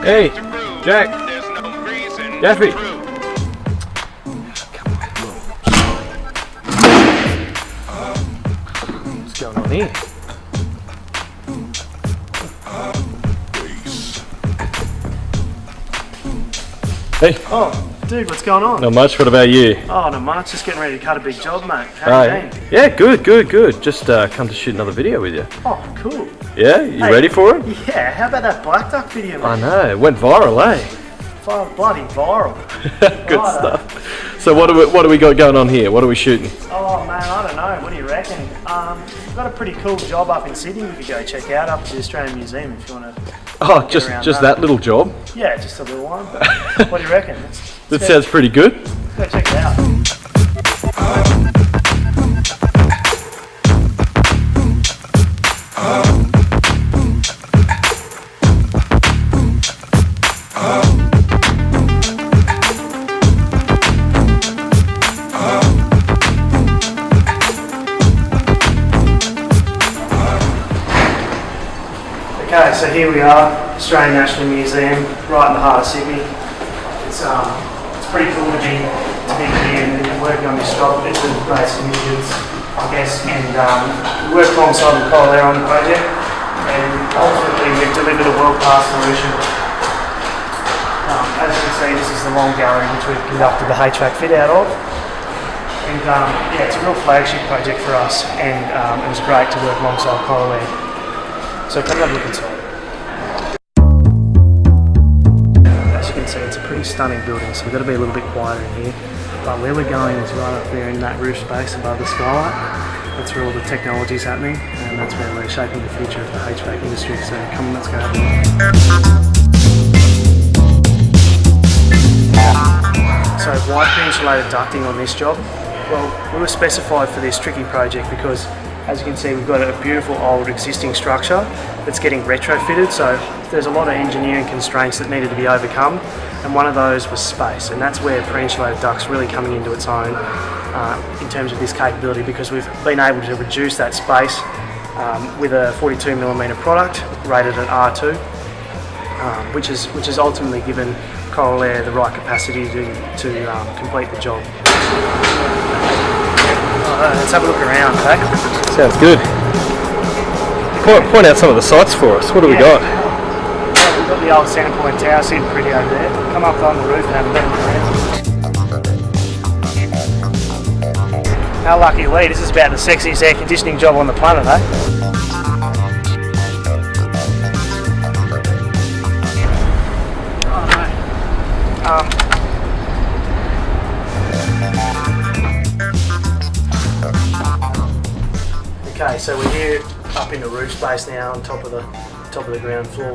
Hey, Jack. Jeffrey. What's going on here? Hey. Oh, dude, what's going on? Not much. What about you? Oh, not much. Just getting ready to cut a big job, mate. How you been? Yeah, good. Just come to shoot another video with you. Oh, cool. Yeah, you ready for it? Yeah, how about that black duck video, mate? I know, it went viral, eh? Bloody viral. Good right, stuff. So what do we got going on here? What are we shooting? Oh man, I don't know. What do you reckon? We've got a pretty cool job up in Sydney. You could go check out up to the Australian Museum if you want to. Oh, just that little job? Yeah, just a little one. What do you reckon? That sounds pretty good. Let's go check it out. Okay, so here we are, Australian National Museum, right in the heart of Sydney. It's pretty cool to be here and working on this job. It's a great significance, I guess, and we worked alongside the Coral on the project, and ultimately we've delivered a world-class solution. As you can see, this is the long gallery which we've conducted the HVAC fit out of. And yeah, it's a real flagship project for us, and it was great to work alongside Coral. So come and have a look inside. As you can see, it's a pretty stunning building, so we've got to be a little bit quieter in here. But where we're going is right up there in that roof space above the skylight. That's where all the technology is happening, and that's where we're shaping the future of the HVAC industry. So come on, let's go have a look. So why pre-insulated ducting on this job? Well, we were specified for this tricky project because, as you can see, we've got a beautiful old existing structure that's getting retrofitted, so there's a lot of engineering constraints that needed to be overcome, and one of those was space, and that's where pre-insulated duct's really coming into its own in terms of this capability, because we've been able to reduce that space with a 42mm product rated at R2, which has ultimately given Coral Air the right capacity to complete the job. Let's have a look around, okay? Sounds good. Point out some of the sights for us. What do we got? Yeah, we've got the old Centrepoint Tower sitting pretty over there. Come up on the roof and have a look around. How lucky are we? This is about the sexiest air conditioning job on the planet, eh? Oh no. Okay, so we're here up in the roof space now, on top of the ground floor,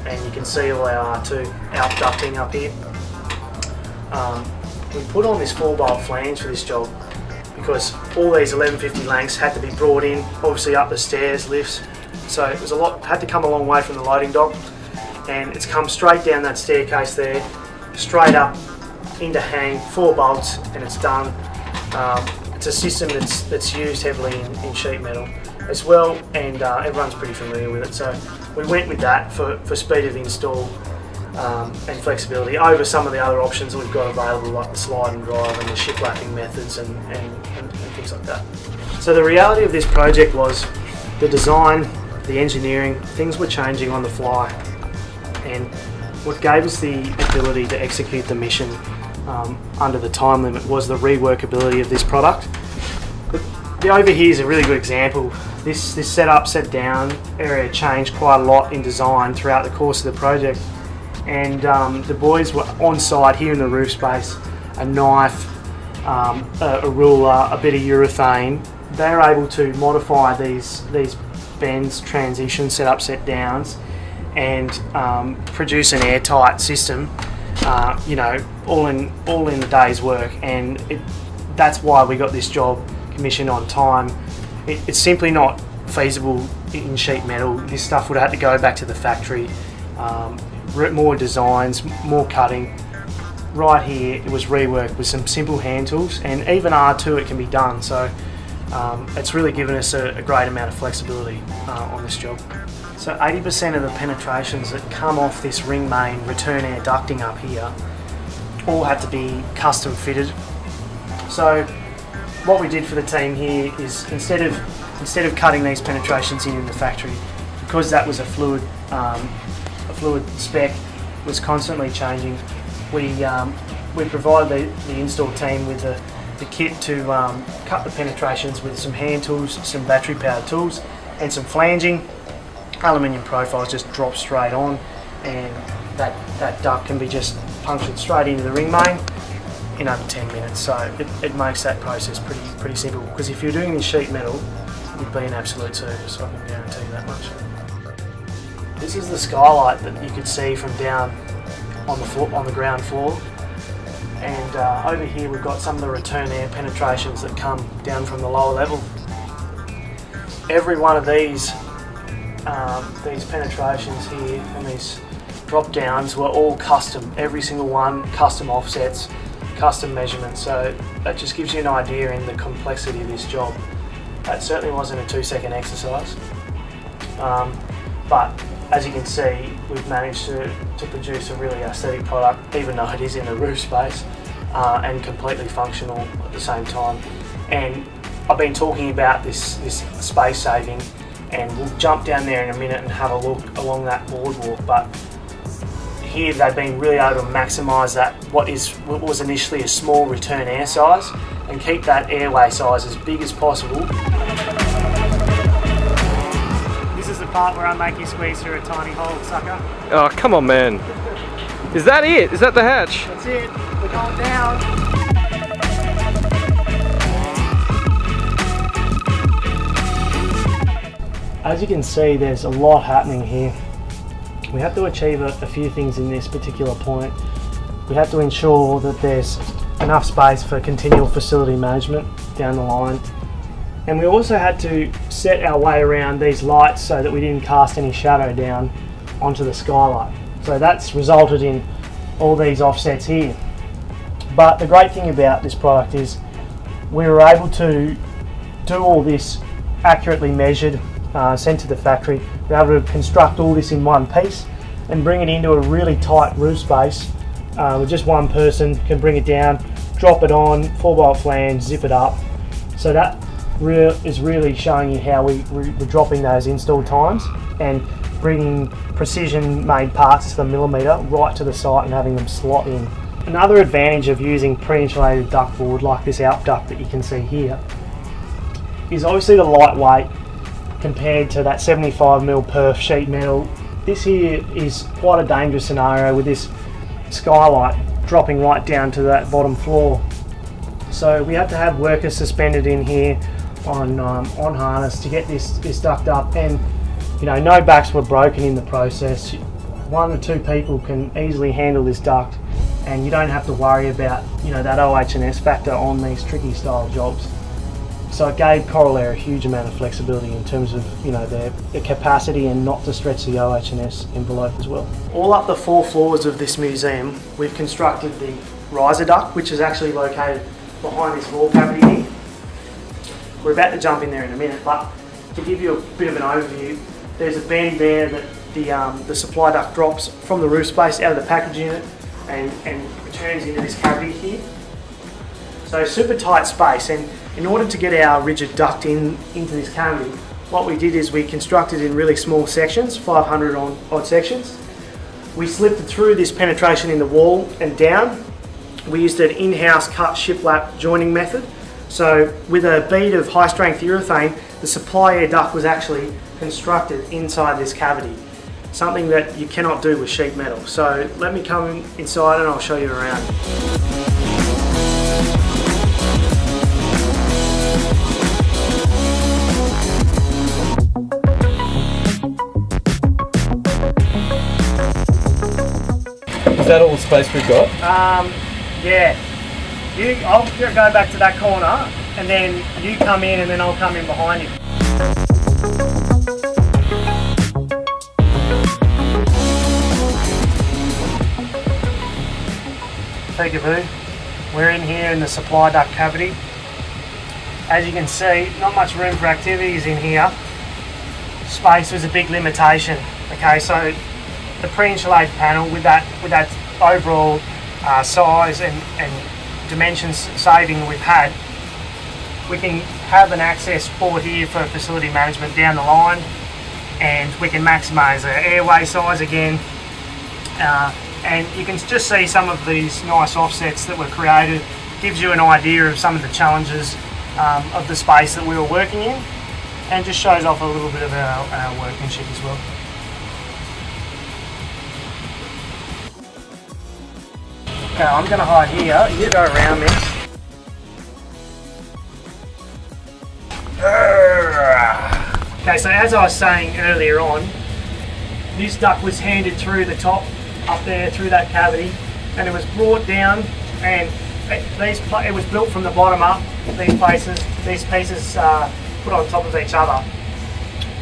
and you can see all our R2 out ducting up here. We put on this 4-bolt flange for this job because all these 1150 lengths had to be brought in, obviously up the stairs, lifts. So it was had to come a long way from the loading dock, and it's come straight down that staircase there, straight up into hang, 4 bolts, and it's done. It's a system that's used heavily in sheet metal as well, and everyone's pretty familiar with it. So we went with that for speed of install and flexibility over some of the other options that we've got available, like the slide and drive and the shiplapping methods and things like that. So the reality of this project was the design, the engineering, things were changing on the fly, and what gave us the ability to execute the mission under the time limit was the reworkability of this product. The over here is a really good example. This setup, set down area changed quite a lot in design throughout the course of the project, and the boys were on site here in the roof space, a knife, a ruler, a bit of urethane. They're able to modify these bends, transitions, set up, set downs, and produce an airtight system. You know, all in the day's work, and that's why we got this job commissioned on time. It's simply not feasible in sheet metal. This stuff would have had to go back to the factory, more designs, more cutting. Right here, it was reworked with some simple hand tools, and even R2 it can be done. So It's really given us a great amount of flexibility on this job. So 80% of the penetrations that come off this ring main return air ducting up here all had to be custom fitted. So what we did for the team here is instead of cutting these penetrations in the factory, because that was a fluid spec was constantly changing, we provided the install team with the kit to cut the penetrations with some hand tools, some battery powered tools and some flanging. Aluminium profiles just drop straight on, and that duct can be just punctured straight into the ring main in under 10 minutes. So it makes that process pretty simple, because if you're doing this sheet metal, it'd be an absolute service, I can guarantee you that much. This is the skylight that you could see from down on the ground floor, and over here we've got some of the return air penetrations that come down from the lower level. Every one of these penetrations here and these drop downs were all custom, every single one, custom offsets, custom measurements, so that just gives you an idea in the complexity of this job. That certainly wasn't a 2-second exercise, but as you can see, we've managed to produce a really aesthetic product, even though it is in a roof space, and completely functional at the same time. And I've been talking about this space saving, and we'll jump down there in a minute and have a look along that boardwalk, but here they've been really able to maximise that what was initially a small return air size and keep that airway size as big as possible. This is the part where I make you squeeze through a tiny hole, sucker. Oh, come on, man. Is that it? Is that the hatch? That's it. We're going down. As you can see, there's a lot happening here. We have to achieve a few things in this particular point. We have to ensure that there's enough space for continual facility management down the line. And we also had to set our way around these lights so that we didn't cast any shadow down onto the skylight. So that's resulted in all these offsets here. But the great thing about this product is we were able to do all this accurately measured, sent to the factory. We're able to construct all this in one piece and bring it into a really tight roof space with just one person can bring it down, drop it on, 4-bolt flange, zip it up. So that is really showing you how we're dropping those install times and bringing precision made parts to the millimetre right to the site and having them slot in. Another advantage of using pre-insulated duct board like this out duct that you can see here is obviously the lightweight compared to that 75mm perf sheet metal. This here is quite a dangerous scenario with this skylight dropping right down to that bottom floor. So we had to have workers suspended in here on harness to get this duct up, and you know, no backs were broken in the process. 1 or 2 people can easily handle this duct, and you don't have to worry about, you know, that OH&S factor on these tricky style jobs. So it gave Coral Air a huge amount of flexibility in terms of, you know, their capacity and not to stretch the OH&S envelope as well. All up the 4 floors of this museum, we've constructed the riser duct, which is actually located behind this wall cavity here. We're about to jump in there in a minute, but to give you a bit of an overview, there's a bend there that the supply duct drops from the roof space out of the package unit and returns into this cavity here. So super tight space, and in order to get our rigid duct into this cavity, what we did is we constructed in really small sections, 500 odd sections. We slipped it through this penetration in the wall and down. We used an in-house cut shiplap joining method. So with a bead of high strength urethane, the supply air duct was actually constructed inside this cavity, something that you cannot do with sheet metal. So let me come inside and I'll show you around. Is that all the space we've got? Yeah. I'll go back to that corner and then you come in and then I'll come in behind you. Peekaboo. We're in here in the supply duct cavity. As you can see, not much room for activities in here. Space was a big limitation. Okay, so the pre-insulated panel with that overall size and dimensions saving we've had, we can have an access port here for facility management down the line, and we can maximise the airway size again. And you can just see some of these nice offsets that were created. Gives you an idea of some of the challenges of the space that we were working in, and just shows off a little bit of our workmanship as well. Okay, I'm going to hide here, you go around me. Okay, so as I was saying earlier on, this duct was handed through the top, up there through that cavity, and it was brought down, and it was built from the bottom up, these pieces put on top of each other.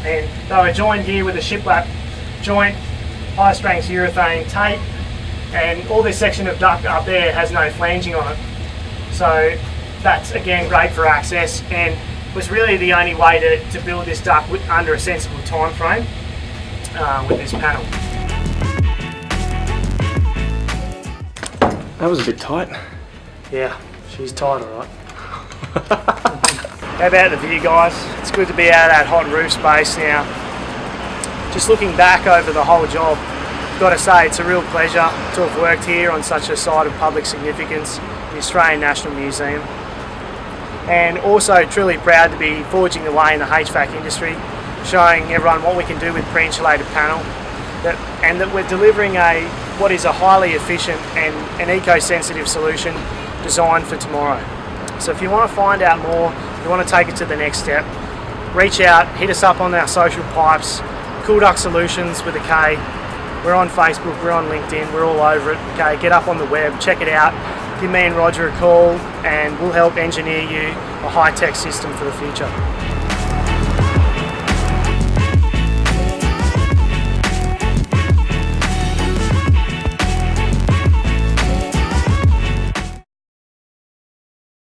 And they were joined here with a shiplap joint, high strength urethane tape, and all this section of duct up there has no flanging on it. So that's again great for access, and was really the only way to build this duct under a sensible time frame with this panel. That was a bit tight. Yeah, she's tight, alright. How about the view, guys? It's good to be out of that hot roof space now. Just looking back over the whole job, got to say it's a real pleasure to have worked here on such a site of public significance, the Australian National Museum. And also truly proud to be forging the way in the HVAC industry, showing everyone what we can do with pre-insulated panel, and that we're delivering what is a highly efficient and an eco-sensitive solution designed for tomorrow. So if you want to find out more, if you want to take it to the next step, reach out, hit us up on our social pipes, Cool Duct Solutions with a K. We're on Facebook, we're on LinkedIn, we're all over it. Okay, get up on the web, check it out. Give me and Roger a call, and we'll help engineer you a high-tech system for the future.